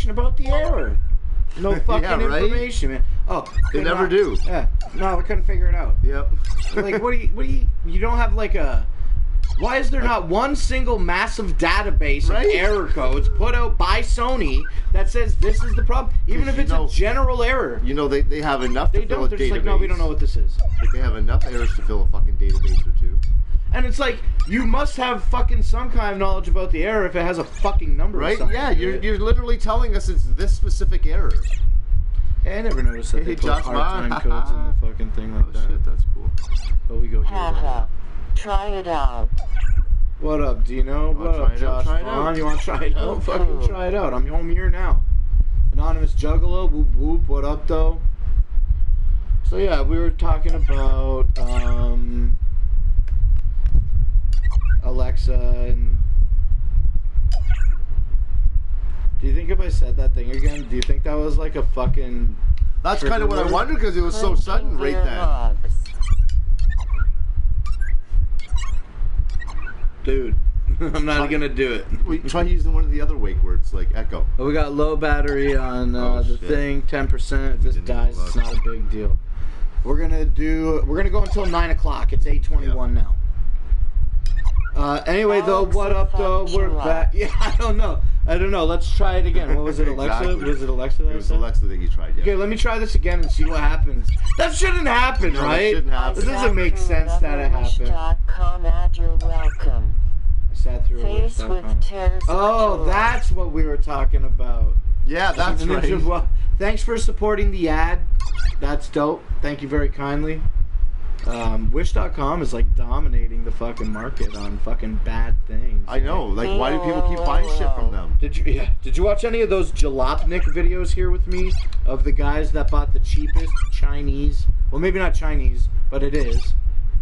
information about the error. No fucking information, man. Oh, they never do. Yeah. No, we couldn't figure it out. Yep. Like, you don't have like a... Why is there not one single massive database of error codes put out by Sony that says this is the problem? Even if it's a general error. You know, they have enough to fill a database. They're just like, no, we don't know what this is. Like, they have enough errors to fill a fucking database or two. And it's like, you must have fucking some kind of knowledge about the error if it has a fucking number or something. Yeah, you're literally telling us it's this specific error. Hey, I never noticed that they put part-time codes in the fucking thing like that. Shit, that's cool. But we go here. Try it out. What up, Dino? What up, Josh? You want to try it out? Fucking try it out. I'm home here now. Anonymous Juggalo, whoop whoop. What up, though? So yeah, we were talking about Alexa and... Do you think if I said that thing again, do you think that was like a fucking... That's kind of what I wondered because it was so sudden right then. Dude, I'm not gonna do it. Try using one of the other wake words, like echo. We got low battery on the thing, 10%. If this dies, it's not a big deal. We're gonna go until 9 o'clock. It's 8:21 now. Anyway, though, what up, though? We're back. Yeah, I don't know. Let's try it again. What was it, Alexa? Exactly. Was it Alexa? It was Alexa that you tried. Yeah. Okay, let me try this again and see what happens. That shouldn't happen, right? That shouldn't happen. This doesn't make sense that it happened. You're welcome. I sat through Oh, that's what we were talking about. Yeah, that's right. Well, thanks for supporting the ad. That's dope. Thank you very kindly. Wish.com is like dominating the fucking market on fucking bad things. I know. Like, why do people keep buying shit from them? Did you watch any of those Jalopnik videos here with me of the guys that bought the cheapest Chinese? Well, maybe not Chinese, but it is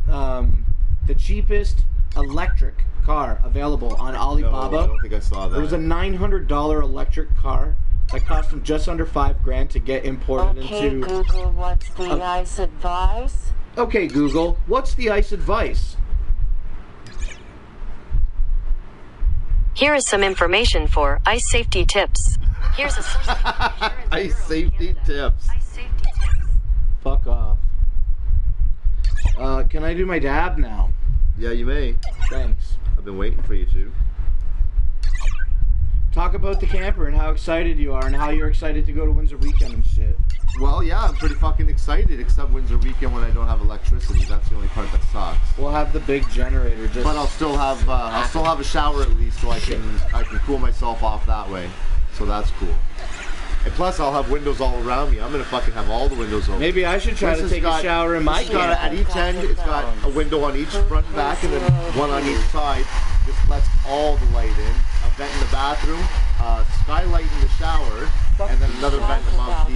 the cheapest electric car available on Alibaba. No, I don't think I saw that. It was a $900 electric car that cost them just under $5,000 to get imported into. Okay, Google, what's the ICE advice? Okay, Google, what's the ICE advice? Here is some information for ICE safety tips. Here's a source of ICE safety tips. ICE safety tips. Fuck off. Can I do my dab now? Yeah, you may. Thanks. I've been waiting for you to. Talk about the camper and how excited you are and how you're excited to go to Windsor Weekend and shit. Well, yeah, I'm pretty fucking excited, except Windsor Weekend when I don't have electricity. That's the only part that sucks. We'll have the big generator. But I'll still have a shower at least, so I can cool myself off that way. So that's cool. And plus, I'll have windows all around me. I'm gonna fucking have all the windows open. Maybe I should try to take a shower in my camper. At each end, it's got a window on each front and back, and then one on each side. This lets all the light in. A vent in the bathroom, skylight in the shower, and then another vent above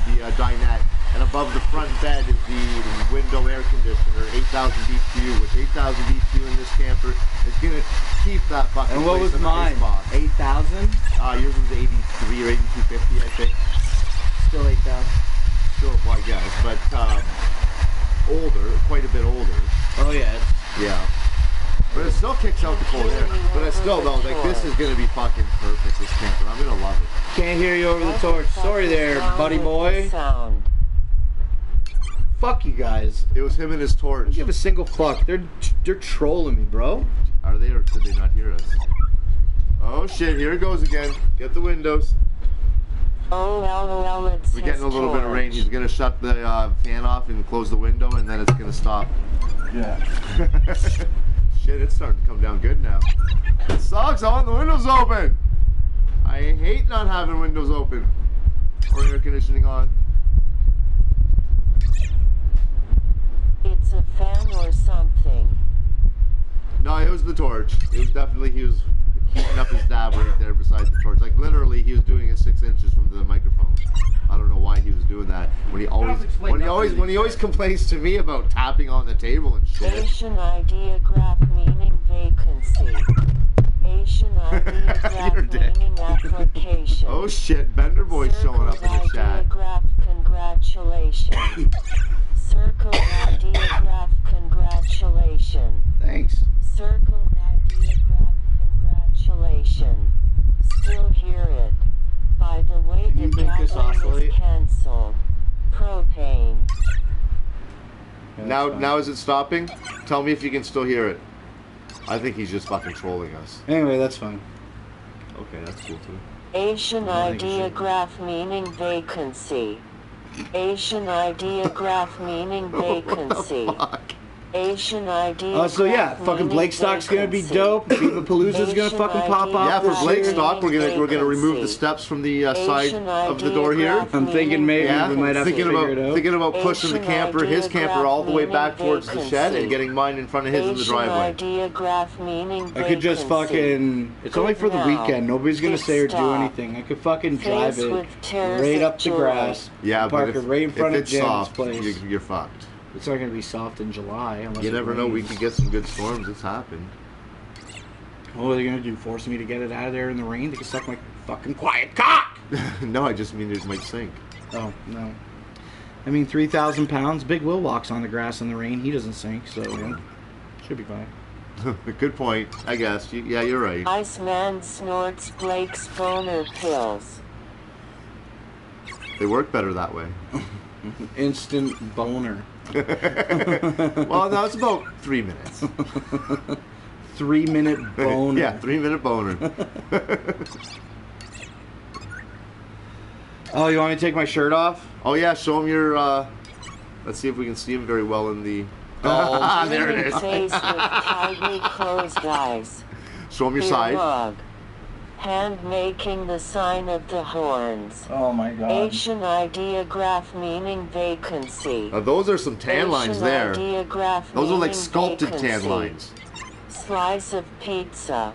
the dinette. And above the front bed is the window air conditioner, 8,000 BTU. With 8,000 BTU in this camper, it's gonna keep that fucking. And what was mine? 8,000? Yours was 83 or 8250, I think. Still 8,000. Still, well, I guess, but older, quite a bit older. Oh yeah. Yeah. But it still kicks out the cold air. But I still know, like, this is gonna be fucking perfect. This camper, I'm gonna love it. Can't hear you over the torch. Sorry there, buddy boy. Fuck you guys. It was him and his torch. I don't give a single fuck. They're trolling me, bro. Are they, or could they not hear us? Oh shit, here it goes again. Get the windows. Oh, it's We're getting a little bit of rain. He's gonna shut the fan off and close the window, and then it's gonna stop. Yeah. Shit, it's starting to come down good now. It sucks, I want the windows open. I hate not having windows open. Or air conditioning on. It's a fan or something. No, it was the torch. It was definitely, he was heating up his dab right there beside the torch. Like literally, he was doing it 6 inches from the microphone. I don't know why he was doing that. When he always complains to me about tapping on the table and shit. Asian ideograph meaning vacancy. Asian ideograph meaning application. Oh shit, Bender Boy's showing up in the chat. Ideograph congratulations. Circle ideograph congratulations. Thanks. Circle ideograph congratulations. Still you make this oscillate? Cancelled. Propane. Yeah, Now, that's fine. now is it stopping? Tell me if you can still hear it. I think he's just fucking trolling us. Anyway, that's fine. Okay, that's cool too. Asian ideograph meaning vacancy. Asian ideograph meaning vacancy. Fuck. Asian ideograph Oh, so yeah, fucking meaning Blakestock's gonna be vacancy. dope. Viva Palooza's gonna Asian fucking pop idea off Yeah, for this Blake year. Stock, we're gonna remove the Vacancy. steps from the side Asian of the door here. ideograph I'm thinking maybe Yeah, we might have to thinking figure it out. thinking about pushing the Asian camper, his camper, all the way back towards the shed and vacancy. getting mine in front of his in the Asian driveway. ideograph meaning I could just vacancy. fucking. It's only for the Good now. weekend. Nobody's gonna Good say or do stop. anything. I could fucking drive Face it with tears right of up the joy. grass. Yeah, and but park if, it right in front if of it's Jim's soft, place. you're fucked. It's not gonna be soft in July unless You it never know. We rains. could get some good storms. It's happened. What are they gonna do? Force me to get it out of there in the rain? They can suck my fucking quiet cock! No, I just mean it might sink. Oh, no. I mean, 3,000 pounds. Big Will walks on the grass in the rain. He doesn't sink, so yeah, should be fine. Good point. I guess. Yeah, you're right. Iceman snorts Blake's boner pills. They work better that way. Instant boner. Well, no, it's about 3 minutes. 3-minute boner. Yeah, 3-minute boner. Oh, you want me to take my shirt off? Oh yeah, show him your. Let's see if we can see him very well in the. Oh, there it is. Face with tightly closed eyes. Show him your Beer side. mug. Hand making the sign of the horns. Oh my god. Asian ideograph meaning vacancy. Those are some tan lines Asian there. ideograph Those are like meaning sculpted tan vacancy. lines. Slice of pizza.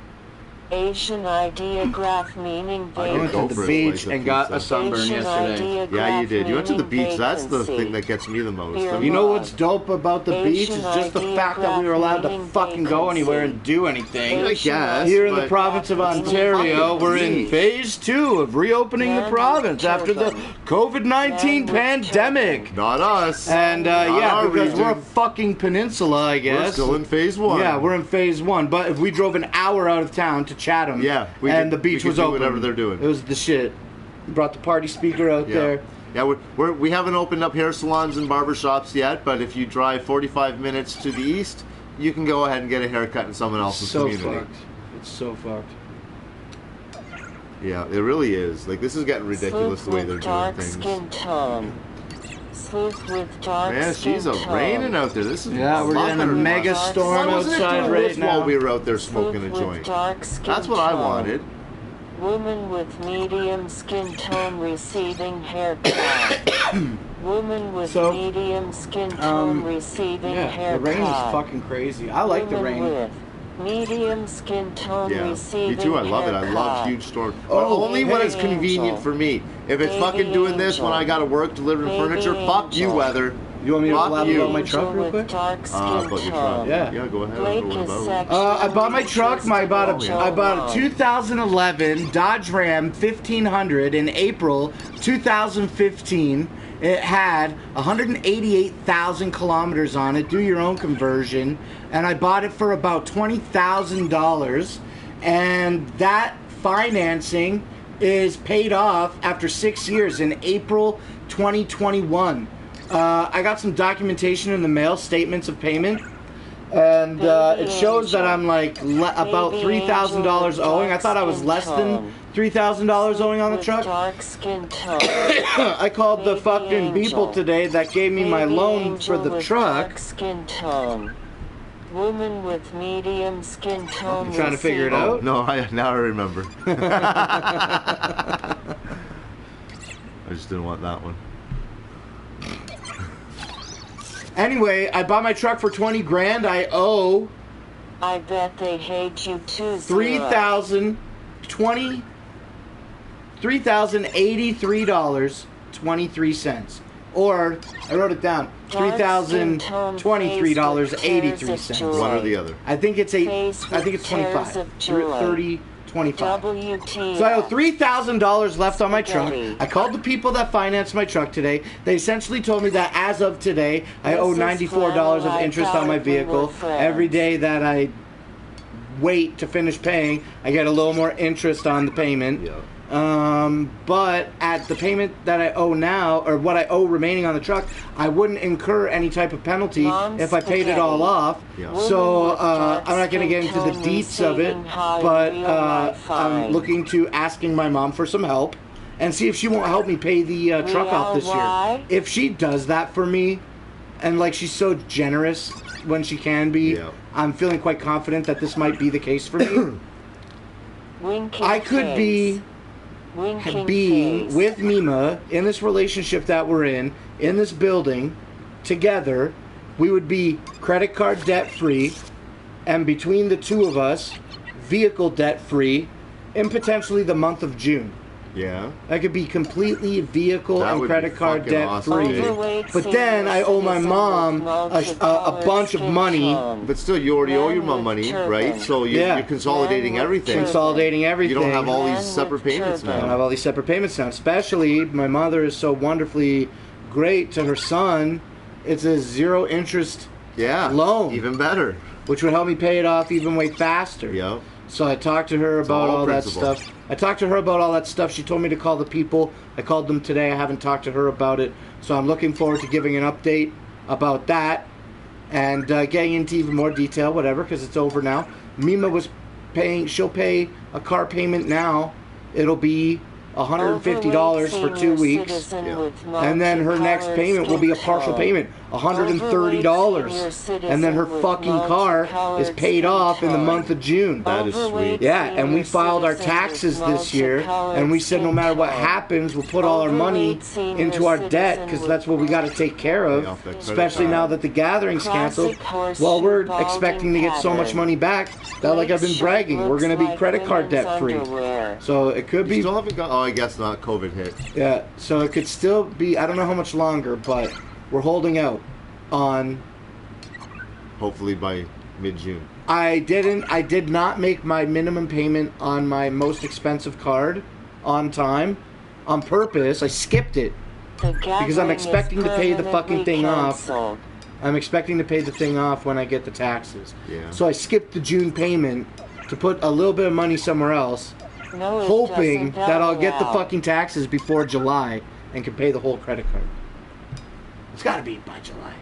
Asian ideograph meaning I Go went vacancy. to for the a beach slice of and got pizza. a sunburn Asian yesterday. Yeah, you did. You went to the meaning beach. That's the vacancy. thing that gets me the most. Beer I You mean, know what's dope about the beach is Asian just the fact that we were allowed to ideograph fucking go meaning anywhere vacancy. and do anything. I guess. Here in the but- province of Ontario, we're in beach. phase 2 of reopening the Man province with after the turban. COVID-19 Man with pandemic. Not us. And Not yeah, our because we're a region. fucking peninsula, I We're guess. still in phase 1. Yeah, we're in phase 1. But if we drove an hour out of town to Chatham, Yeah, we and could- the beach we could was do open, whatever they're doing. It was the shit. Brought the party speaker out Yeah. there. Yeah, we haven't opened up hair salons and barber shops yet, but if you drive 45 minutes to the east, you can go ahead and get a haircut in someone else's So community. fucked. It's so fucked. Yeah, it really is. Like, this is getting ridiculous Sleuth the way they're with doing dark things. skin tone. Sleuth with dark Man, skin she's a tone. raining out there. This is Yeah, a we're lot getting a better than mega last- storm Why wasn't it outside doing right this now. while we were out there smoking a Sleuth with joint? dark skin That's what I tone. wanted. Woman with medium skin tone receiving haircut. Woman with So, medium skin tone receiving Yeah, the haircut. rain is fucking crazy. I like the Woman rain. with medium skin tone Yeah, receiving me too. I love it. I love haircut. huge storms. Oh, But only when baby it's convenient angel. for me. If it's Baby fucking doing this when angel. I gotta work delivering Baby furniture, fuck you, angel. weather. You want me to Fuck blab you. about my truck Angel real with quick? dark skin About your truck. tone. Yeah. Yeah, go ahead. I Blake don't know is what about. sexually I bought my truck. I bought interested a in I bought a Joe. 2011 Dodge Ram 1500 in April 2015. It had 188,000 kilometers on it. Do your own conversion, and I bought it for about $20,000, and that financing is paid off after 6 years in April 2021. I got some documentation in the mail, statements of payment. And it shows that I'm like about $3,000 owing. I thought I was less than $3,000 owing on the With truck. dark skin tone. I called the Baby fucking people angel. today that gave me my Baby loan angel for the with truck. Dark skin tone. Woman with medium skin tone. I'm trying to figure it receiving- out. No, now I remember. I just didn't want that one. Anyway, I bought my truck for 20 grand. I owe I bet they hate you too. $3,083.23. Or I wrote it down. $3,023.83. One or the other. I think it's Face with 25. tears of joy. 30, 25. WTF. So I owe $3,000 left on my truck. Spaghetti. I called the people that financed my truck today. They essentially told me that as of today, I owe This is $94 of when interest I on my thought we were vehicle. friends. Every day that I wait to finish paying, I get a little more interest on the payment. Yeah. But at the payment that I owe now, or what I owe remaining on the truck, I wouldn't incur any type of penalty if I paid it all off. Yeah. So I'm not going to get into the deets of it, but I'm looking to asking my mom for some help and see if she won't help me pay the truck off this year. If she does that for me, and like she's so generous when she can be, I'm feeling quite confident that this might be the case for me. I could be being with Mima in this relationship that we're in this building, together. We would be credit card debt free, and between the two of us, vehicle debt free, in potentially the month of June. Yeah. I could be completely vehicle That and would be credit card fucking debt free. awesome. But then I owe my mom a bunch of money. But still, you already owe your mom money, right? So you're consolidating everything. Consolidating everything. You don't have all these separate payments now. I don't have all these separate payments now. Especially, my mother is so wonderfully great to her son. It's a zero interest loan. Even better. Which would help me pay it off even way faster. Yep. So I talked to her about all that stuff. She told me to call the people. I called them today. I haven't talked to her about it. So I'm looking forward to giving an update about that and getting into even more detail, whatever, because it's over now. Mima was paying, she'll pay a car payment now. It'll be $150 for 2 weeks, and then her next payment will be a partial payment, $130, and then her fucking car is paid off in the month of June. That is sweet. Yeah, and we filed our taxes this year, and we said no matter what happens, we'll put all our money into our debt, because that's what we got to take care of, especially now that the gathering's canceled. Well, we're expecting to get so much money back that, like I've been bragging, we're going to be credit card debt free. So it could be... Still haven't got... Oh, I guess not. COVID hit. Yeah, so it could still be, I don't know how much longer, but we're holding out on... Hopefully by mid-June. I did not make my minimum payment on my most expensive card on time, on purpose. I skipped it because I'm expecting to pay the fucking thing off. I'm expecting to pay the thing off when I get the taxes. Yeah. So I skipped the June payment to put a little bit of money somewhere else. No, hoping that I'll get the fucking taxes before July and can pay the whole credit card. It's got to be by July.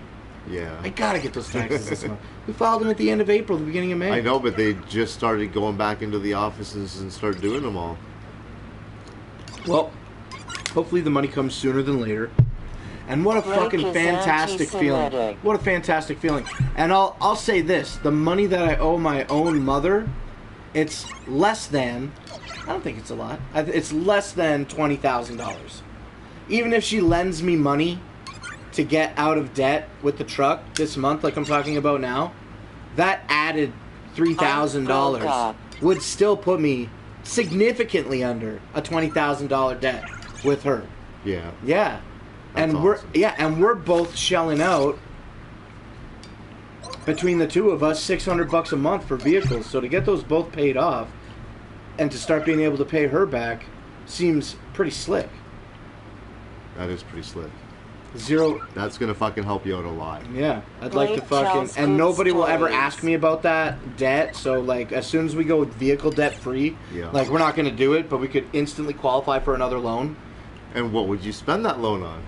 Yeah. I got to get those taxes this month. We filed them at the end of April, the beginning of May. I know, but they just started going back into the offices and start doing them all. Well, hopefully the money comes sooner than later. And what a fucking fantastic feeling. What a fantastic feeling. And I'll say this. The money that I owe my own mother, it's less than... I don't think it's a lot. It's less than $20,000. Even if she lends me money to get out of debt with the truck this month, like I'm talking about now, that added $3,000 would still put me significantly under a $20,000 debt with her. Yeah. Yeah. That's awesome. We're both shelling out between the two of us $600 a month for vehicles. So to get those both paid off and to start being able to pay her back seems pretty slick. That is pretty slick. Zero. That's gonna fucking help you out a lot. Yeah, I'd like to fucking, and nobody will ever ask me about that debt. So like, as soon as we go vehicle debt free, like we're not gonna do it, but we could instantly qualify for another loan. And what would you spend that loan on?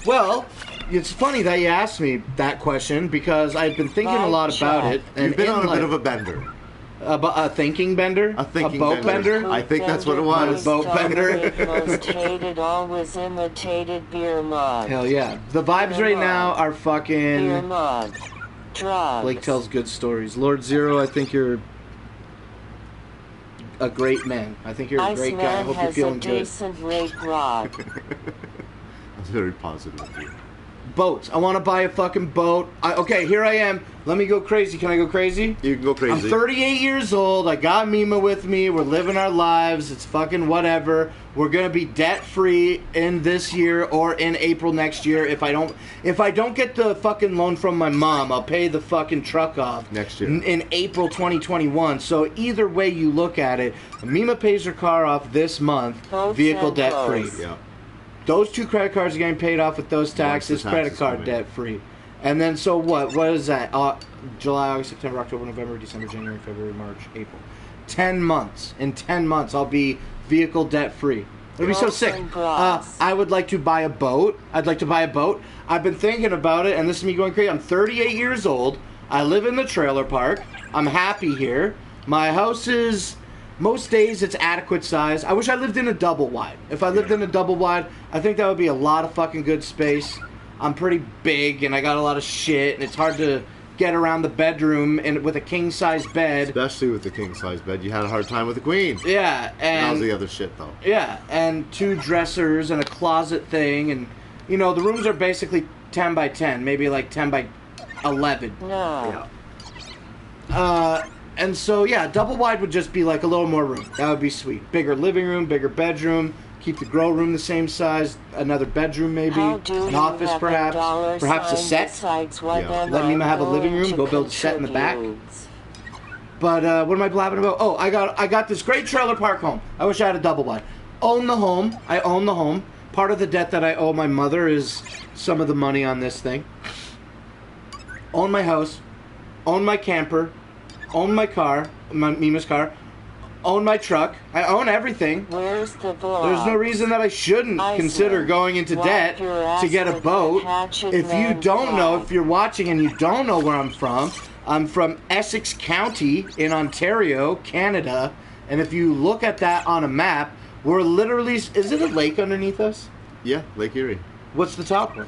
Well, it's funny that you asked me that question because I've been thinking a lot about it. And you've been on a bit of a bender. A thinking bender? A thinking boat bender? I think that's what it was. A boat bender. Most hated, always imitated beer mug. Hell yeah. The vibes right now are fucking... Beer mug. Drugs. Blake tells good stories. Lord Zero, I think you're a great man. I think you're a great guy. I hope you're feeling good. Decent rake rod. That's very positive, dude. Boats. I want to buy a fucking boat. Okay, here I am. Let me go crazy. Can I go crazy? You can go crazy. I'm 38 years old. I got Mima with me. We're living our lives. It's fucking whatever. We're gonna be debt free in this year or in April next year. If I don't get the fucking loan from my mom, I'll pay the fucking truck off next year in April 2021. So either way you look at it, Mima pays her car off this month, vehicle debt free. Yeah. Those two credit cards are getting paid off with those taxes, credit card debt free. And then so what? What is that? July, August, September, October, November, December, January, February, March, April. 10 months. In 10 months, I'll be vehicle debt free. It'd be so sick. I would like to buy a boat. I'd like to buy a boat. I've been thinking about it, and this is me going crazy. I'm 38 years old. I live in the trailer park. I'm happy here. My house is, most days it's adequate size. I wish I lived in a double wide. If I lived in a double wide, I think that would be a lot of fucking good space. I'm pretty big, and I got a lot of shit, and it's hard to get around the bedroom and with a king-size bed. Especially with the king-size bed. You had a hard time with the queen. Yeah, and... That was the other shit, though. Yeah, and 2 dressers and a closet thing, and, you know, the rooms are basically 10 by 10, maybe like 10 by 11. No. Yeah. And so, yeah, double wide would just be like a little more room. That would be sweet. Bigger living room, bigger bedroom, keep the grow room the same size, another bedroom maybe, an office perhaps a set. Let me have a living room, go build a set in the back. But what am I blabbing about? Oh, I got this great trailer park home. I wish I had a double wide. Own the home. I own the home. Part of the debt that I owe my mother is some of the money on this thing. Own my house. Own my camper. Own my car. Mima's car. Own my truck. I own everything. Where's the vlog? There's no reason that I shouldn't consider going into debt to get a boat. If you don't know, if you're watching and you don't know where I'm from Essex County in Ontario, Canada. And if you look at that on a map, we're literally... Is it a lake underneath us? Yeah, Lake Erie. What's the top one?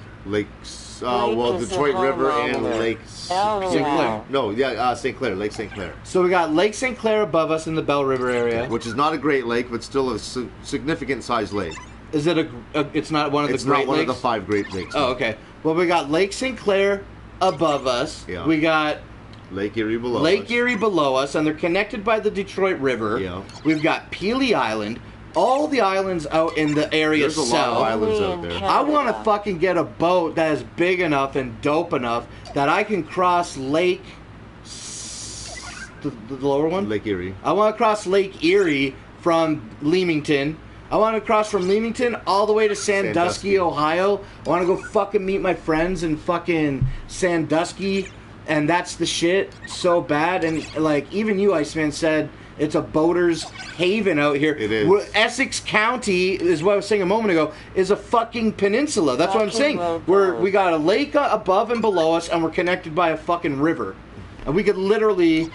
Well, Detroit River and Lake St. Clair. No, yeah, St. Clair, Lake St. Clair. So we got Lake St. Clair above us in the Bell River area. Which is not a great lake, but still a significant sized lake. Is it it's not one of the Great Lakes? It's not one of the 5 Great Lakes. Oh, okay. Well, we got Lake St. Clair above us. Yeah. We got... Lake Erie below us, and they're connected by the Detroit River. Yeah. We've got Peely Island. All the islands out in the area There's a lot of islands out there. I want to fucking get a boat that is big enough and dope enough that I can cross Lake... The lower one? Lake Erie. I want to cross Lake Erie from Leamington. I want to cross from Leamington all the way to Sandusky, Ohio. I want to go fucking meet my friends in fucking Sandusky. And that's the shit so bad. And, like, even you, Iceman, said... It's a boater's haven out here. It is. Essex County, is what I was saying a moment ago, is a fucking peninsula. That's what I'm saying. We got a lake above and below us, and we're connected by a fucking river. And we could literally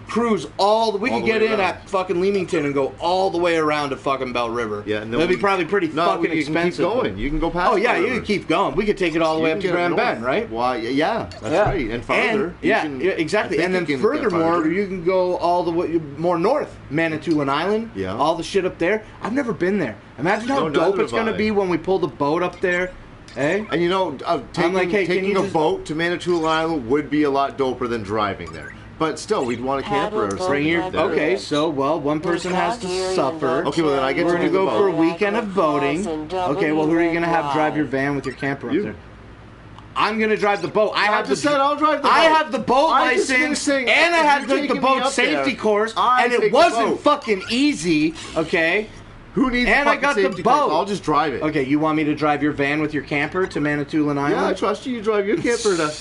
cruise we could get in at fucking Leamington and go all the way around to fucking Bell River. Yeah, no, that'd be probably pretty fucking expensive. Keep going. You can go past. Oh yeah, you can keep going. We could take it all the way up to Grand Bend, right? Why? Yeah, that's right. And farther. Exactly. And then furthermore, you can go all the way more north, Manitoulin Island. Yeah. All the shit up there. I've never been there. Imagine how dope it's gonna be when we pull the boat up there. Hey? And you know, taking a boat to Manitoulin Island would be a lot doper than driving there. But still, we'd want a camper or something. Okay, so, one person has to suffer. Okay, well then I get We're to going to go for a weekend of boating. Okay, well, who are you going to have drive your van with your camper up there? I'm going to drive the boat. I'll drive the boat. I have the boat license, and I had the boat safety course, and it wasn't fucking easy, okay? Who needs and I got the boat. I'll just drive it. Okay, you want me to drive your van with your camper to Manitoulin Island? Yeah, I trust you. You drive your camper to...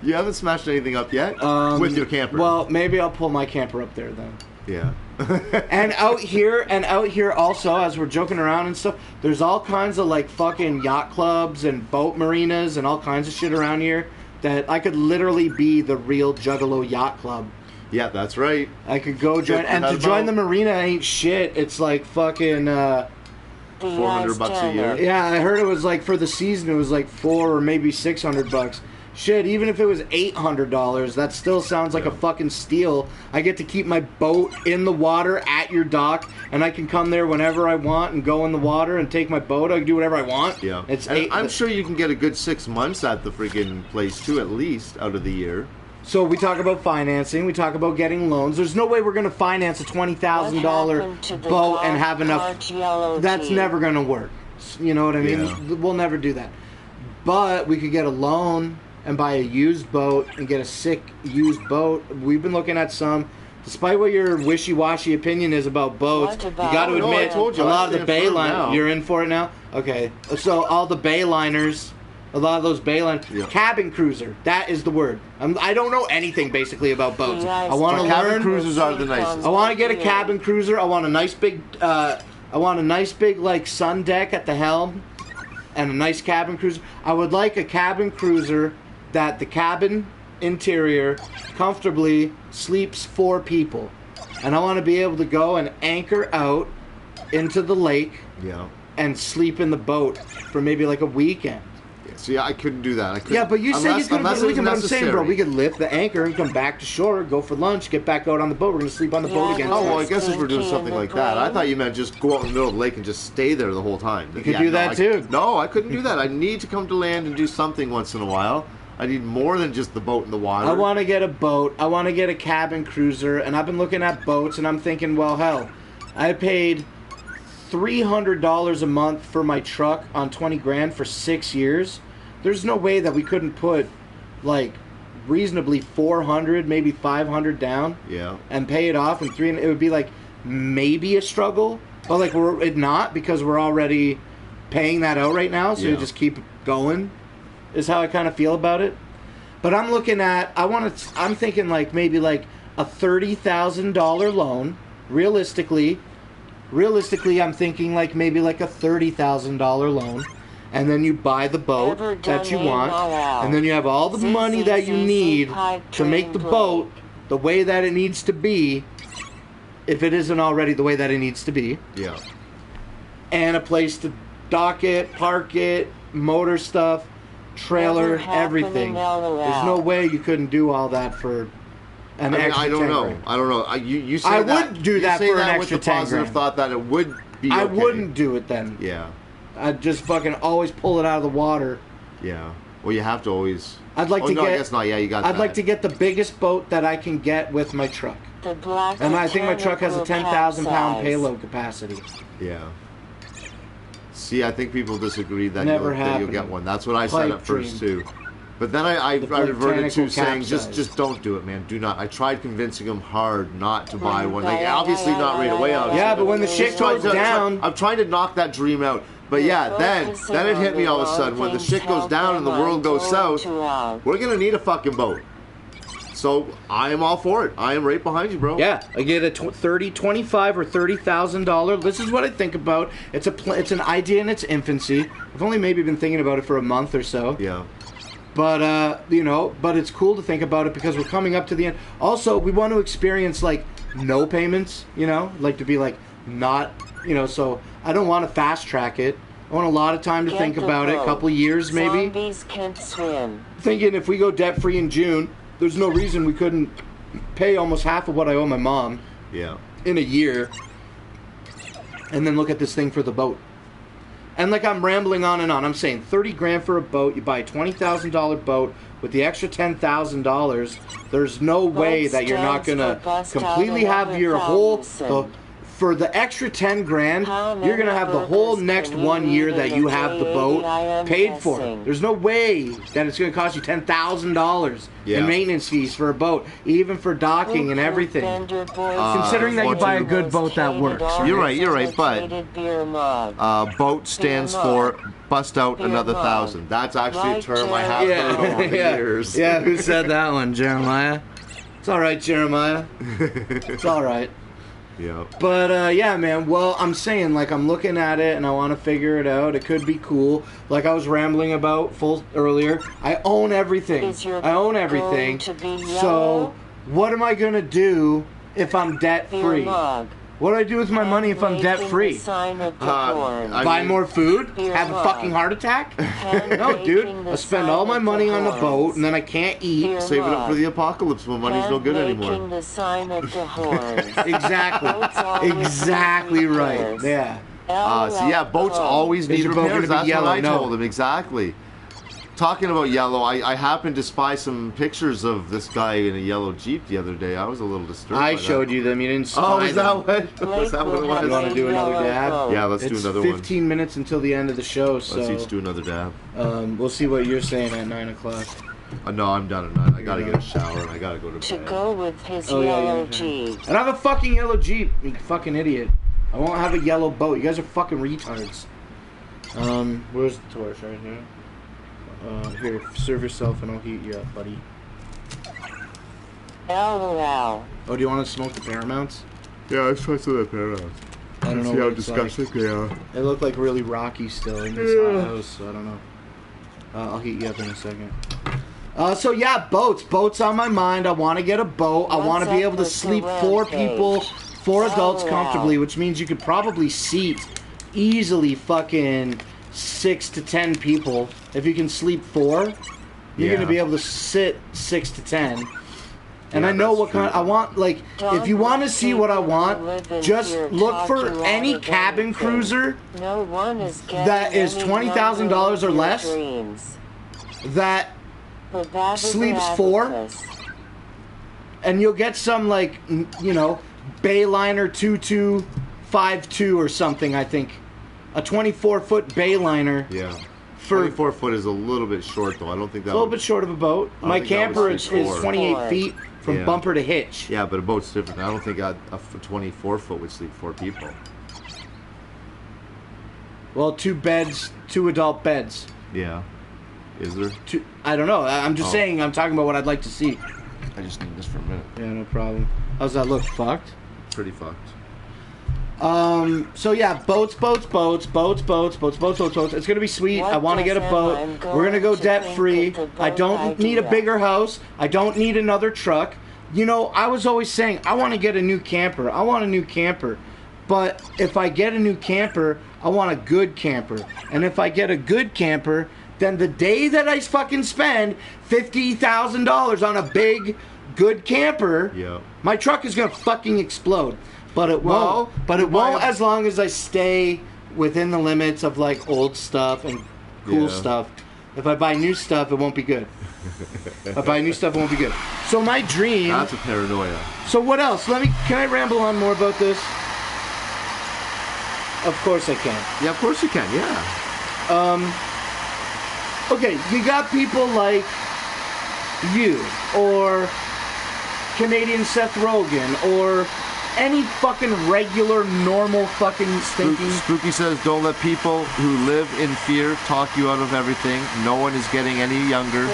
You haven't smashed anything up yet with your camper. Well, maybe I'll pull my camper up there then. Yeah. and out here also, as we're joking around and stuff, there's all kinds of like fucking yacht clubs and boat marinas and all kinds of shit around here that I could literally be the real Juggalo Yacht Club. Yeah, that's right. I could go join, and to join the marina ain't shit. It's like fucking $400 a year. Yeah, I heard it was like for the season it was like $400 or maybe $600. Shit, even if it was $800, that still sounds like a fucking steal. I get to keep my boat in the water at your dock, and I can come there whenever I want and go in the water and take my boat. I can do whatever I want. Yeah. I'm sure you can get a good 6 months at the freaking place, too, at least, out of the year. So we talk about financing. We talk about getting loans. There's no way we're going to finance a $20,000 boat and have enough. That's never going to work. You know what I mean? Yeah. We'll never do that. But we could get a loan and buy a used boat and get a sick used boat. We've been looking at some. Despite what your wishy-washy opinion is about boats, you got to admit, a lot of the bay liners... You're in for it now? Okay. So all the bay liners A lot of those Bayline. Yeah. Cabin cruiser. That is the word. I don't know anything basically about boats. I want to Cabin learn. cruisers are the nicest. I want to get a cabin cruiser. I want a nice big. I want a nice big like sun deck at the helm, and a nice cabin cruiser. I would like a cabin cruiser that the cabin interior comfortably sleeps 4 people, and I want to be able to go and anchor out into the lake. Yeah. And sleep in the boat for maybe like a weekend. See, I couldn't do that. I couldn't, Yeah, but you said you could. unless Look it at was what I'm saying, bro. necessary. We could lift the anchor and come back to shore, go for lunch, get back out on the boat. We're gonna sleep on the boat again. Oh, well, I guess if we're doing something like that. I thought you meant just go out in the middle of the lake and just stay there the whole time. You could do that too. No, I couldn't do that. I need to come to land and do something once in a while. I need more than just the boat in the water. I want to get a boat. I want to get a cabin cruiser, and I've been looking at boats, and I'm thinking, well, hell, I paid $300 a month for my truck on 20 grand for 6 years. There's no way that we couldn't put like reasonably 400, maybe 500 down. Yeah. And pay it off in 3. It would be like maybe a struggle, but like it not because we're already paying that out right now. So you just keep going. Is how I kind of feel about it. But I'm looking at. I'm thinking like maybe like a $30,000 loan. Realistically, I'm thinking like maybe like a $30,000 loan. And then you buy the boat that you want, and then you have all the money that you need to make the boat the way that it needs to be, if it isn't already the way that it needs to be. Yeah. And a place to dock it, park it, motor stuff, trailer, everything. There's no way you couldn't do all that for an extra. I don't 10 know. grand. I don't know. You say I that, would do you that say for an that extra with the 10 positive grand. thought that it would be. I okay. wouldn't do it then. Yeah. I'd just fucking always pull it out of the water. Yeah. Well, you have to always. I'd like to no, get. I guess not. Yeah, you got. I'd like to get the biggest boat that I can get with my truck. And I think my truck has a 10,000 pound payload capacity. Yeah. See, I think people disagree that, Never that you'll get happened. one. That's what I said Pipe at first dream. too. But then I reverted botanical to saying capsize. just don't do it, man. Do not. I tried convincing him hard not to buy one. Like obviously not right away. Obviously. Yeah, but when the shit goes down, I'm trying to knock that dream out. But yeah, then it hit me all of a sudden. When the shit goes down and the world goes south, we're gonna need a fucking boat. So I am all for it. I am right behind you, bro. yeah, I get a $25,000 or $30,000. This is what I think about. It's an idea in its infancy. I've only maybe been thinking about it for a month or so. Yeah. But but it's cool to think about it because we're coming up to the end. Also, we want to experience like no payments. Like to be like not. So I don't want to fast track it. I want a lot of time to think about it. A couple years maybe. Zombies can't swim. Thinking if we go debt free in June, there's no reason we couldn't pay almost half of what I owe my mom. Yeah. In a year, and then look at this thing for the boat. And like I'm rambling on and on. I'm saying 30 grand for a boat. You buy a $20,000 boat with the extra $10,000. There's no way that you're not gonna completely have your whole. For the extra 10 grand, you're gonna have the whole next 1 year that you have the boat paid for. There's no way that it's gonna cost you $10,000 in maintenance fees for a boat, even for docking and everything. Considering that you buy a good boat that works. You're right. But boat stands for bust out another 1,000. That's actually a term I have heard over the years. Yeah, who said that one, Jeremiah? It's all right, Jeremiah. It's all right. Yeah. But yeah, man. Well, I'm saying like I'm looking at it and I want to figure it out. It could be cool. Like I was rambling about earlier. I own everything. So what am I gonna do if I'm debt free? What do I do with my money if I'm debt free? Buy more food? Have a fucking heart attack? No, dude. I spend all my money on the boat and then I can't eat. Save it up for the apocalypse when money's no good anymore. Exactly right. Yeah. So yeah, boats always need your boat repairs. gonna be That's yellow? what I No. told him. Exactly. Talking about yellow, I happened to spy some pictures of this guy in a yellow Jeep the other day. I was a little disturbed. I by showed that. you them. You didn't spy Oh, is that them. what? Was that what it was? You want to do another dab? Yeah, let's do It's another 15 minutes until the end of the show, so one. Let's each do another dab. we'll see what you're saying at 9 o'clock. No, I'm done at 9. I gotta get a shower and I gotta go to To bed. go with his Oh, yeah, yellow yeah. Jeep. And I have a fucking yellow Jeep, you fucking idiot. I won't have a yellow boat. You guys are fucking retards. Where's the torch? Right here. Here, serve yourself and I'll heat you up, buddy. LOL. Oh, do you want to smoke the Paramounts? Yeah, let's try some of that Paramount. I don't know See how what it's disgusting they are. They look like really rocky still in this hot house, so I don't know. I'll heat you up in a second. So yeah, boats. Boats on my mind. I want to get a boat. I want to be able to sleep 4 people, 4 adults comfortably, which means you could probably seat easily fucking 6 to 10 people. If you can sleep 4, you're going to be able to sit 6 to 10. And I know what kind I want, like, if you want to see what I want, just look for any cabin cruiser that is $20,000 or less that sleeps 4, and you'll get some, like, you know, Bayliner 2252 or something, I think. A 24-foot Bayliner. Yeah. 24 foot is a little bit short, though. I don't think that. A little bit short of a boat. My camper is 28 feet from bumper to hitch. Yeah, but a boat's different. I don't think a 24 foot would sleep 4 people. Well, 2 beds, 2 adult beds. Yeah. Is there? I don't know. I'm just saying. I'm talking about what I'd like to see. I just need this for a minute. Yeah, no problem. How's that look? Fucked? Pretty fucked. So yeah, boats. It's gonna be sweet. I want to get a boat. We're gonna go debt free. I don't need a bigger house. I don't need another truck. You know, I was always saying, I want to get a new camper. I want a new camper. But if I get a new camper, I want a good camper. And if I get a good camper, then the day that I fucking spend $50,000 on a big, good camper, my truck is gonna fucking explode. But it won't. But it won't as long as I stay within the limits of like old stuff and cool stuff. If I buy new stuff, it won't be good. If I buy new stuff, it won't be good. So my dream. That's a paranoia. So what else? Can I ramble on more about this? Of course I can. Yeah, of course you can. Yeah. Okay, you got people like you or Canadian Seth Rogen or any fucking regular, normal fucking stinking... Spooky says, don't let people who live in fear talk you out of everything. No one is getting any younger.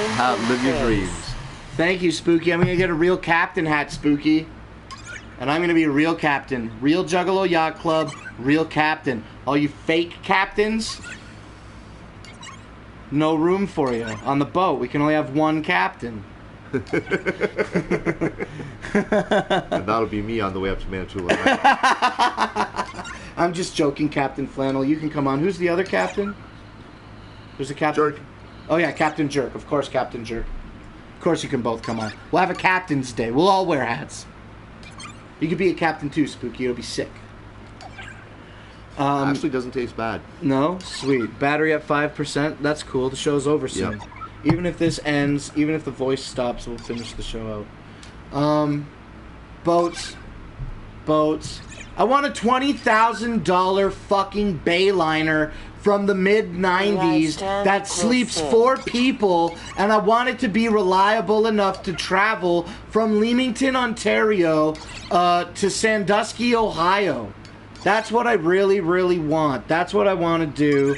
Live your dreams. Thank you, Spooky. I'm going to get a real captain hat, Spooky. And I'm going to be a real captain. Real Juggalo Yacht Club, real captain. All you fake captains, no room for you on the boat. We can only have one captain. And that'll be me on the way up to Manitoula. I'm just joking, Captain Flannel. You can come on. Who's the other captain? There's a captain. Jerk. Oh yeah, Captain Jerk. Of course, Captain Jerk. Of course, you can both come on. We'll have a Captain's Day. We'll all wear hats. You could be a captain too, Spooky. It'll be sick. Actually, doesn't taste bad. No, sweet. Battery at 5%. That's cool. The show's over soon. Yep. Even if this ends, even if the voice stops, we'll finish the show out. Boats. I want a $20,000 fucking Bayliner from the mid-90s that sleeps 4 people, and I want it to be reliable enough to travel from Leamington, Ontario, to Sandusky, Ohio. That's what I really, really want. That's what I want to do.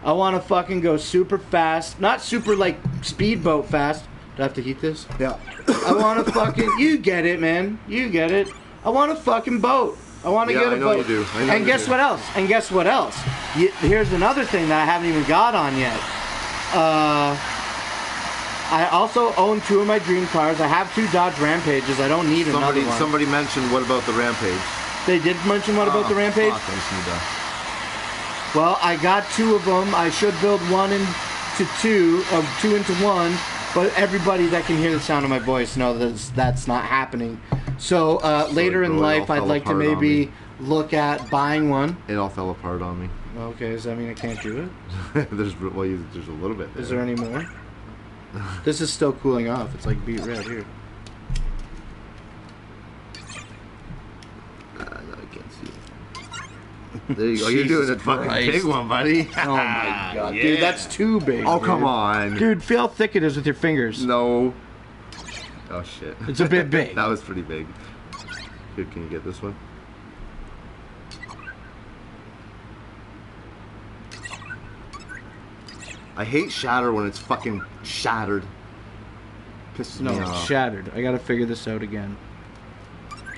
I want to fucking go super fast. Not super, like, speedboat fast. Do I have to heat this? Yeah. I want to fucking... You get it, man. You get it. I want a fucking boat. I want to get a boat. You do. And guess what else? And guess what else? Here's another thing that I haven't even got on yet. I also own 2 of my dream cars. I have 2 Dodge Rampages. I don't need another one. Somebody mentioned, what about the Rampage? They did mention what about the Rampage? Fuck, I just need that. Well, I got 2 of them. I should build 1 into 2, or 2 into 1, but everybody that can hear the sound of my voice knows that that's not happening. So later in life, I'd like to maybe look at buying one. It all fell apart on me. Okay, does that mean I can't do it? there's a little bit there. Is there any more? This is still cooling off. It's like beet red here. There you go. You're doing a fucking big one, buddy. Oh my god, dude, that's too big. Oh, come on, dude. Feel how thick it is with your fingers. No. Oh shit. It's a bit big. That was pretty big. Dude, can you get this one? I hate shatter when it's fucking shattered. Pisses No, me it's off. shattered. I gotta figure this out again.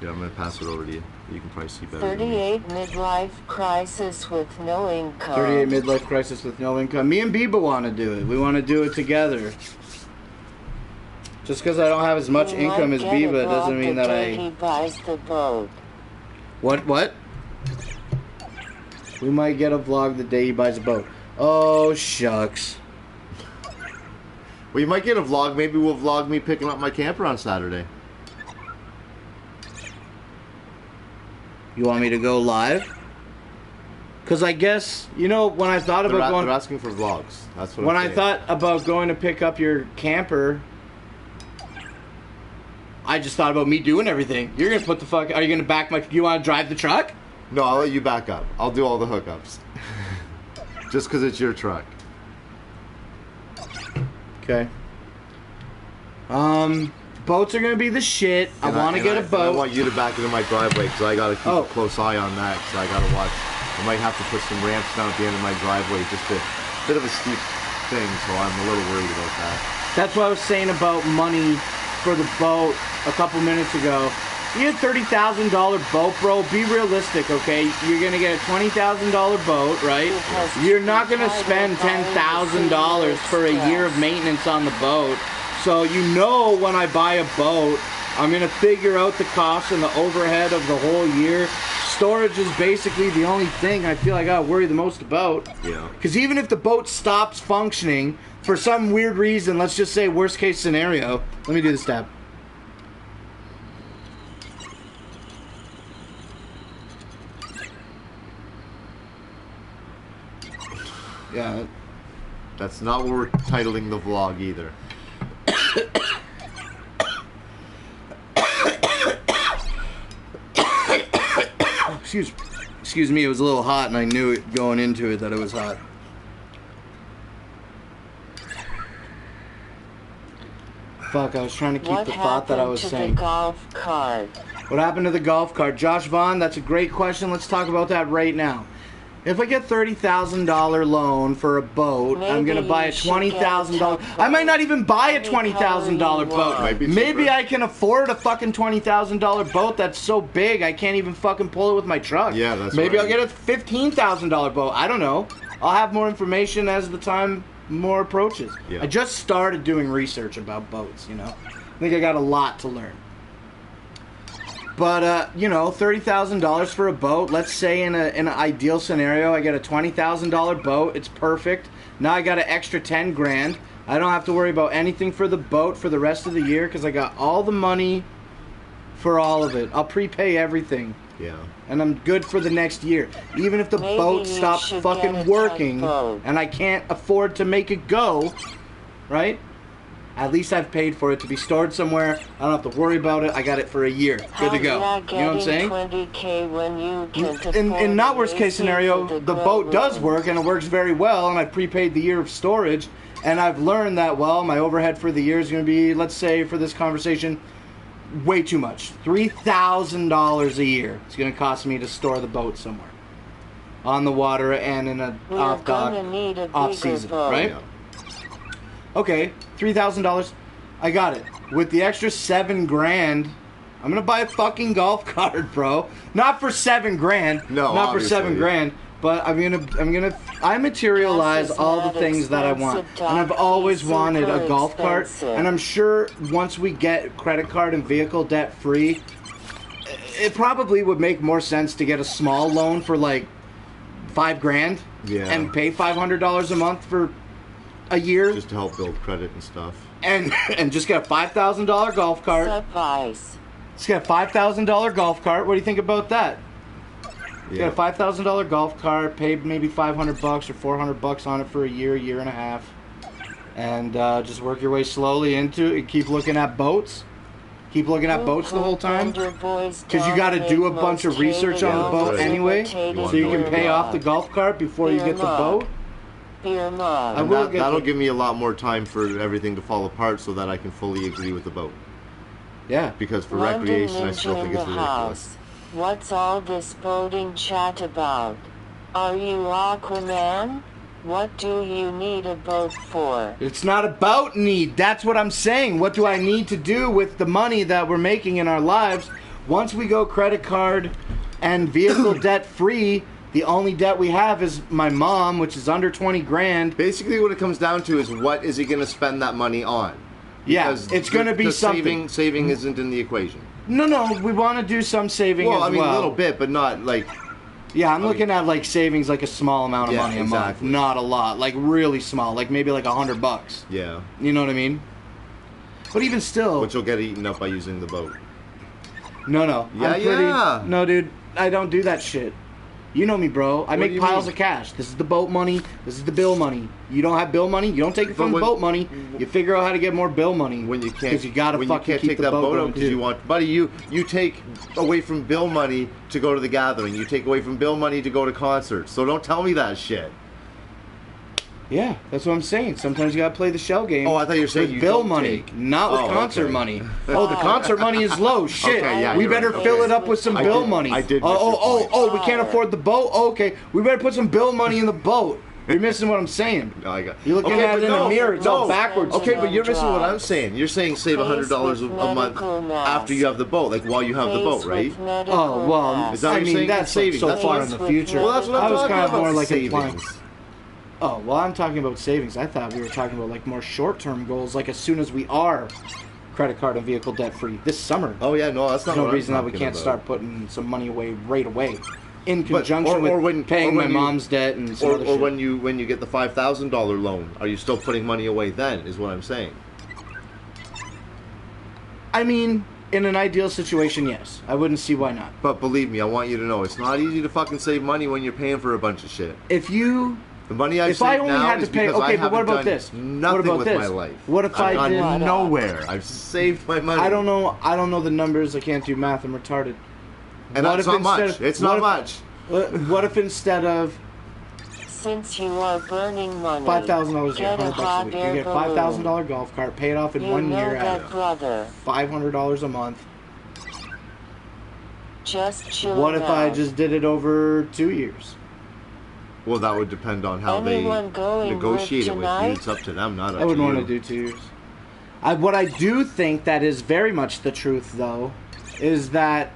Yeah, I'm gonna pass it over to you. You can probably see better than me. 38 midlife crisis with no income. 38 midlife crisis with no income. Me and Biba want to do it. We want to do it together. Just because I don't have as much You income might as get a Biba doesn't vlog mean the that day he I... buys the boat. What? We might get a vlog the day he buys a boat. Oh, shucks. Well, you might get a vlog. Maybe we'll vlog me picking up my camper on Saturday. You want me to go live? Because I guess, you know, when I thought about going... They're asking for vlogs. That's what When I'm I saying. thought about going to pick up your camper, I just thought about me doing everything. You're going to put the fuck... Are you going to back my... You want to drive the truck? No, I'll let you back up. I'll do all the hookups. Just because it's your truck. Okay. Boats are going to be the shit. I want to get a boat. I want you to back into my driveway because I got to keep Oh. a close eye on that because I got to watch. I might have to put some ramps down at the end of my driveway. Just a bit of a steep thing, so I'm a little worried about that. That's what I was saying about money for the boat a couple minutes ago. You get a $30,000 boat, bro. Be realistic, okay? You're gonna get a $20,000 boat, right? You're not gonna spend $10,000 for a year of maintenance on the boat. So you know, when I buy a boat, I'm gonna figure out the cost and the overhead of the whole year. Storage is basically the only thing I feel I gotta worry the most about. Yeah. Because even if the boat stops functioning for some weird reason, let's just say worst case scenario. Let me do the stab. Yeah. That's not what we're titling the vlog either. Excuse me, it was a little hot and I knew it going into it that it was hot. Fuck, I was trying to keep What the thought that I was happened to saying. the golf cart? What happened to the golf cart? Josh Vaughn, that's a great question. Let's talk about that right now. If I get $30,000 loan for a boat, I'm Maybe going to buy a you should get a $20,000... tugboat. I might not even buy a Any color $20,000 you boat. want. Might be Maybe cheaper. I can afford a fucking $20,000 boat that's so big I can't even fucking pull it with my truck. Yeah, that's Maybe right. I'll get a $15,000 boat. I don't know. I'll have more information as the time more approaches. Yeah. I just started doing research about boats, you know. I think I got a lot to learn. But, you know, $30,000 for a boat. Let's say in an ideal scenario, I get a $20,000 boat. It's perfect. Now I got an extra 10 grand. I don't have to worry about anything for the boat for the rest of the year because I got all the money for all of it. I'll prepay everything. Yeah. And I'm good for the next year. Even if the Maybe boat you stops should fucking get a working tugboat. and I can't afford to make it go, right? At least I've paid for it to be stored somewhere. I don't have to worry about it. I got it for a year. Good to go. You know what I'm saying? $20K when you can't In afford not an worst case AC scenario, for the grow boat does room. work and it works very well, and I prepaid the year of storage, and I've learned that, well, my overhead for the year is going to be, let's say for this conversation, way too much. $3,000 a year. It's going to cost me to store the boat somewhere on the water and in a We're off dock, gonna need a off bigger season, boat. right? Yeah. Okay, $3,000. I got it. With the extra 7 grand, I'm gonna buy a fucking golf cart, bro. Not for 7 grand. No, not for obviously. 7 grand. But I materialize Gas is all the not things that I want, expensive, and I've Doc. always It's wanted a super golf cart. expensive. And I'm sure once we get credit card and vehicle debt free, it probably would make more sense to get a small loan for like 5 grand, Yeah. and pay $500 a month for a year. Just to help build credit and stuff. And just get a $5,000 golf cart. Suffice. Just get a $5,000 golf cart. What do you think about that? Yeah. Get a $5,000 golf cart, pay maybe $500 or $400 on it for a year and a half, and just work your way slowly into it. Keep looking at boats. Keep looking at boats the whole time. Because you got to do a bunch of research on the boat anyway, so you can pay off the golf cart before you get the boat. Beer mug. I will get That'll the- give me a lot more time for everything to fall apart so that I can fully agree with the boat. Yeah. Because for London recreation, I still Ninja think in it's the ridiculous. house. What's all this boating chat about? Are you Aquaman? What do you need a boat for? It's not about need. That's what I'm saying. What do I need to do with the money that we're making in our lives? Once we go credit card and vehicle debt free, the only debt we have is my mom, which is under 20 grand. Basically, what it comes down to is what is he going to spend that money on? Yeah, Because it's going to be something. Saving isn't in the equation. No, we want to do some saving Well, as I mean, well. a little bit, but not like... Yeah, I'm looking at like savings, like a small amount of money a month, not a lot, like really small, like maybe like $100. Yeah. You know what I mean? But even still, Which will get eaten up by using the boat. no. Yeah. No, dude, I don't do that shit. You know me, bro. I make piles of cash. This is the boat money. This is the bill money. You don't have bill money. You don't take it from the boat money. You figure out how to get more bill money. When you can't, because you gotta when fucking you can't keep take the that boat out because you want, buddy. You take away from bill money to go to the gathering. You take away from bill money to go to concerts. So don't tell me that shit. Yeah, that's what I'm saying. Sometimes you gotta play the shell game. Oh, I thought you were saying with you bill don't money, take. not with concert money. Oh, the concert money is low. Shit. Okay, yeah, we you're better right. fill Okay. it up with some bill money. I did miss your point. Oh, we can't afford the boat. Oh, okay, we better put some bill money in the boat. You're missing what I'm saying. No, I got. You're looking at it in a mirror. It's all backwards. Okay, but you're missing what I'm saying. You're saying save $100 a month after you have the boat, like while you have the boat, right? Oh well, Is that I what you're mean saying? that's Savings. so That's far what- in the future. Well, that's what I'm I was talking kind of about, more like savings. implying. Oh well, I'm talking about savings. I thought we were talking about like more short-term goals, like as soon as we are credit card and vehicle debt free this summer. Oh yeah, no, that's not. There's no what reason I'm that we talking can't about. start putting some money away right away, in conjunction with paying my mom's debt and some other or shit. when you get the $5,000 loan, are you still putting money away then? Is what I'm saying. I mean, in an ideal situation, yes. I wouldn't see why not. But believe me, I want you to know it's not easy to fucking save money when you're paying for a bunch of shit. If you The money I if I save only now had to is pay, because I okay, but what haven't about done this? nothing What about with this? my life. What if I've I did? gone nowhere? I've saved my money. I don't know the numbers. I can't do math. I'm retarded. And What that's if not much. instead of- It's what not if- much. What if instead of Since you are burning money, $5,000 a year, get a $100 a hot week, you air get a balloon. $5,000 golf cart, pay it off in You 1 know year that, at brother. $500 a month? Just chill What if I out. just did it over 2 years? Well, that would depend on how Anyone going they negotiate with it with tonight? you. It's up to them, not up to you. I wouldn't want to do 2 years. What I do think that is very much the truth, though, is that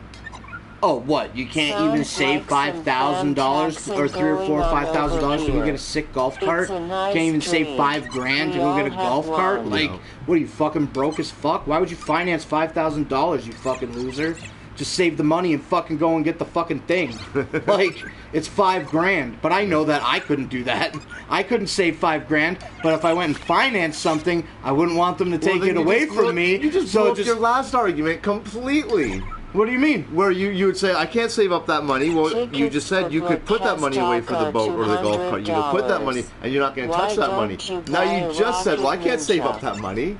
what you can't even Sounds save like some $5,000 or fantastic $3,000 or $4,000 going or on $5,000 to go over get a sick golf cart? It's a nice Can't even save dream. $5,000 to We go get a all golf have cart? one. Like, Yeah. what are you fucking broke as fuck? Why would you finance $5,000, you fucking loser? Just save the money and fucking go and get the fucking thing. Like, it's $5,000, but I know that I couldn't do that. I couldn't save $5,000, but if I went and financed something, I wouldn't want them to Well, take then it you away just from broke- me. You just so broke your last argument completely. what do you mean? Where you would say, I can't save up that money. Well, you just said you could put that money away for the boat or the golf cart. You could put that money, and you're not going to touch that money. Now you just said, well, I can't save up that money.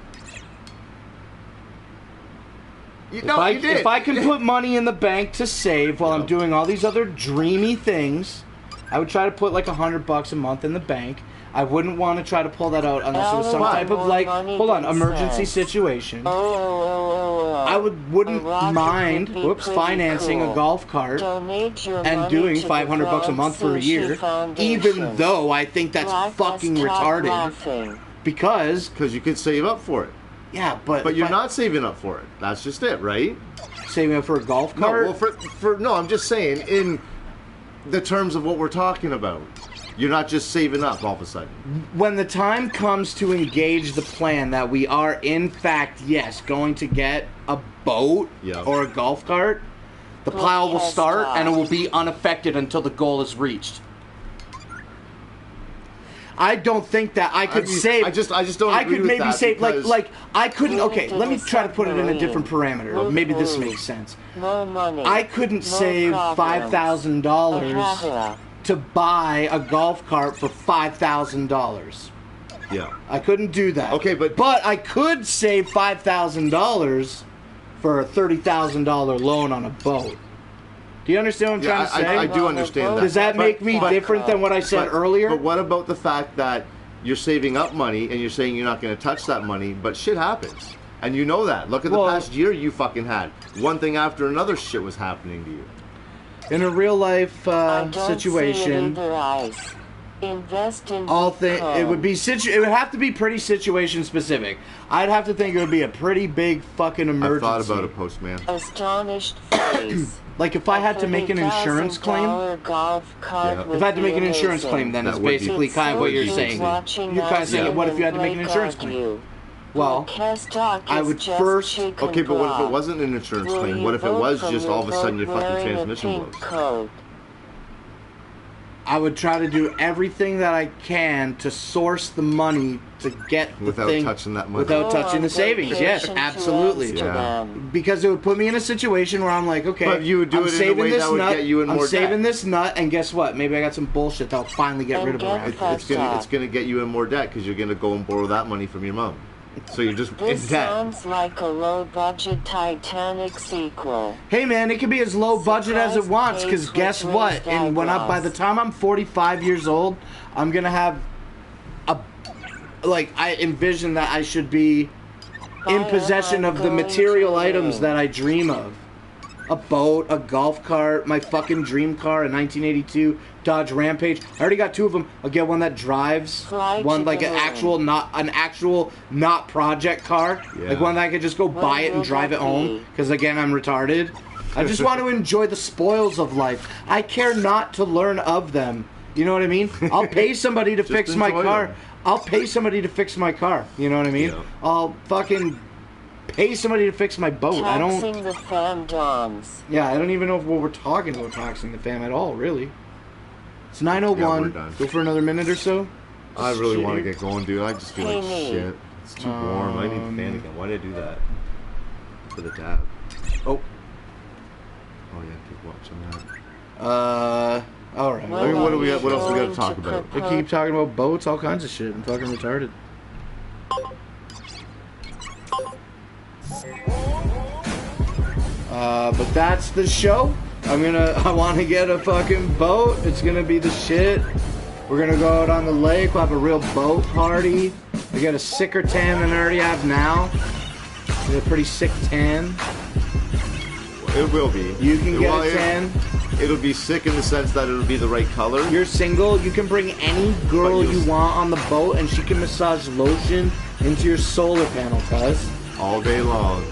You did. If I can put money in the bank to save while I'm doing all these other dreamy things, I would try to put like $100 a month in the bank. I wouldn't want to try to pull that out unless it was some type of like, hold on, emergency situation. I wouldn't mind, financing a golf cart and doing $500 a month for a year, even though I think that's fucking retarded. Because you could save up for it. yeah, but You're not saving up for it. That's just it, right? saving up for a golf No, cart. well, no, I'm just saying in the terms of what we're talking about. You're not just saving up all of a sudden. When the time comes to engage the plan that we are, in fact, yes, going to get a boat or a golf cart, the pile will start and it will be unaffected until the goal is reached. I don't think that I could save. I just don't. I agree could with maybe that save because like I couldn't. Okay, let me try to put it in a different parameter. Maybe this makes sense. No money. I couldn't save $5,000 to buy a golf cart for $5,000. Yeah. I couldn't do that. Okay, but I could save $5,000 for a $30,000 loan on a boat. Do you understand what I'm trying to say? I do understand that. Does that make me different than what I said earlier? But what about the fact that you're saving up money and you're saying you're not going to touch that money, but shit happens. And you know that. Look at the past year you fucking had. One thing after another shit was happening to you. In a real life situation, Invest in it would be it would have to be pretty situation specific. I'd have to think it would be a pretty big fucking emergency. I thought about it, postman. Astonished face. Like if I had to make an insurance claim. Golf cart If I had to make an insurance claim, then it's basically kind of what you're saying. You're kind of saying, what if you had to make an insurance claim? Well, I would first. Okay, but what if it wasn't an insurance claim? What if it was just all of a sudden your fucking transmission blows? I would try to do everything that I can to source the money to get the thing touching that money. without touching the savings. Yes, absolutely. Yeah. Because it would put me in a situation where I'm like, okay, but you would do it in a way that would get you in more debt. I'm saving this nut, and guess what? Maybe I got some bullshit that'll finally get rid of it. It's gonna get you in more debt because you're gonna go and borrow that money from your mom. So you're just in debt. Sounds like a low-budget Titanic sequel. Hey man, it can be as low budget as it wants, because guess what? And by the time I'm 45 years old, I'm gonna have I envision that I should be in possession of the material items that I dream of. A boat, a golf cart, my fucking dream car, a 1982 Dodge Rampage. I already got 2 of them. I'll get one that drives, one like an actual not project car, like one that I could just go buy it and drive it home. Because again, I'm retarded. I just want to enjoy the spoils of life. I care not to learn of them. You know what I mean? I'll pay somebody to fix my car. Them. I'll pay somebody to fix my car. You know what I mean? Yeah. I'll fucking pay somebody to fix my boat. Taxing the fam doms. Yeah, I don't even know if we're talking about taxing the fam at all, really. It's 9:01. Yeah, go for another minute or so. I really want to get going, dude. I just feel like shit. It's too warm. I need a fan again. Why did I do that? For the dab. Oh. Oh yeah, keep watching that. All right. I mean, what else we got to talk about? We keep talking about boats, all kinds of shit. I'm fucking retarded. But that's the show. I want to get a fucking boat. It's gonna be the shit. We're gonna go out on the lake. We'll have a real boat party. We got a sicker tan than I already have now. We got a pretty sick tan. It will be. You can get a tan. It'll be sick in the sense that it'll be the right color. You're single. You can bring any girl you want on the boat, and she can massage lotion into your solar panel, cuz. All day long.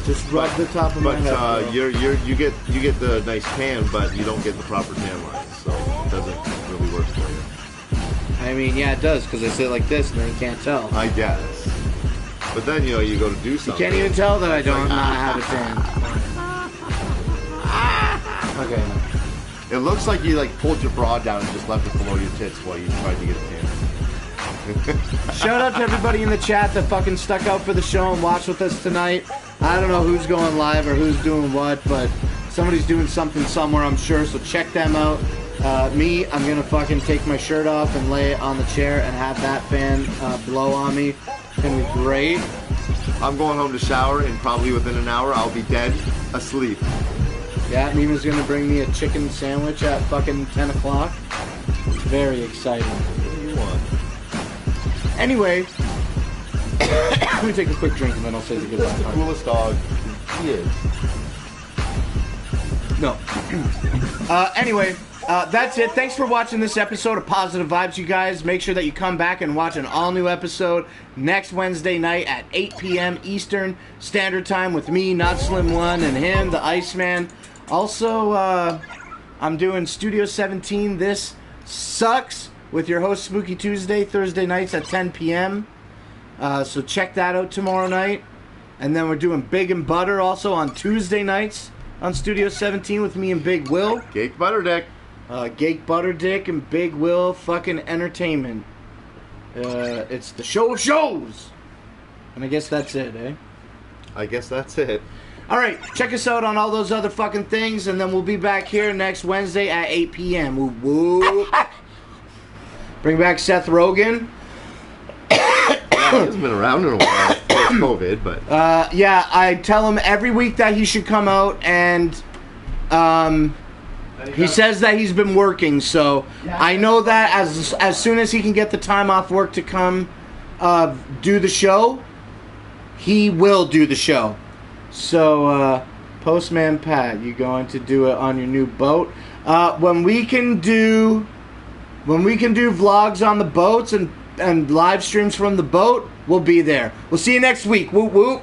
Just rub the top of my head. But you get the nice tan, but you don't get the proper tan line, so it doesn't really work for you. I mean, yeah, it does, because I sit like this and then you can't tell. I guess. But then you go to do something. You can't even tell that I don't not have a tan. Okay. It looks like you pulled your bra down and just left it below your tits while you tried to get a tan. Shout out to everybody in the chat that fucking stuck out for the show and watched with us tonight. I don't know who's going live or who's doing what, but somebody's doing something somewhere, I'm sure, so check them out. I'm gonna fucking take my shirt off and lay it on the chair and have that fan blow on me. It's gonna be great. I'm going home to shower, and probably within an hour I'll be dead asleep. Yeah, Mima's gonna bring me a chicken sandwich at fucking 10 o'clock. Very exciting. What do you want? Anyway, let me take a quick drink and then I'll say the goodbye. That's the coolest dog. He is. No. Anyway, that's it. Thanks for watching this episode of Positive Vibes, you guys. Make sure that you come back and watch an all-new episode next Wednesday night at 8 p.m. Eastern Standard Time with me, Not Slim One, and him, the Iceman. Also, I'm doing Studio 17. This sucks with your host Spooky Tuesday, Thursday nights at 10 p.m. So check that out tomorrow night. And then we're doing Big and Butter also on Tuesday nights on Studio 17 with me and Big Will. Geek Butterdick. Geek Butterdick and Big Will fucking entertainment. It's the show of shows. And I guess that's it, eh? I guess that's it. Alright, check us out on all those other fucking things, and then we'll be back here next Wednesday at 8 p.m. Woo woo. Bring back Seth Rogen. He hasn't been around in a while. It's COVID, but... yeah, I tell him every week that he should come out, and he says that he's been working, so I know that as soon as he can get the time off work to come do the show, he will do the show. So, Postman Pat, you going to do it on your new boat? When we can do When we can do vlogs on the boats and live streams from the boat, we'll be there. We'll see you next week. Whoop whoop.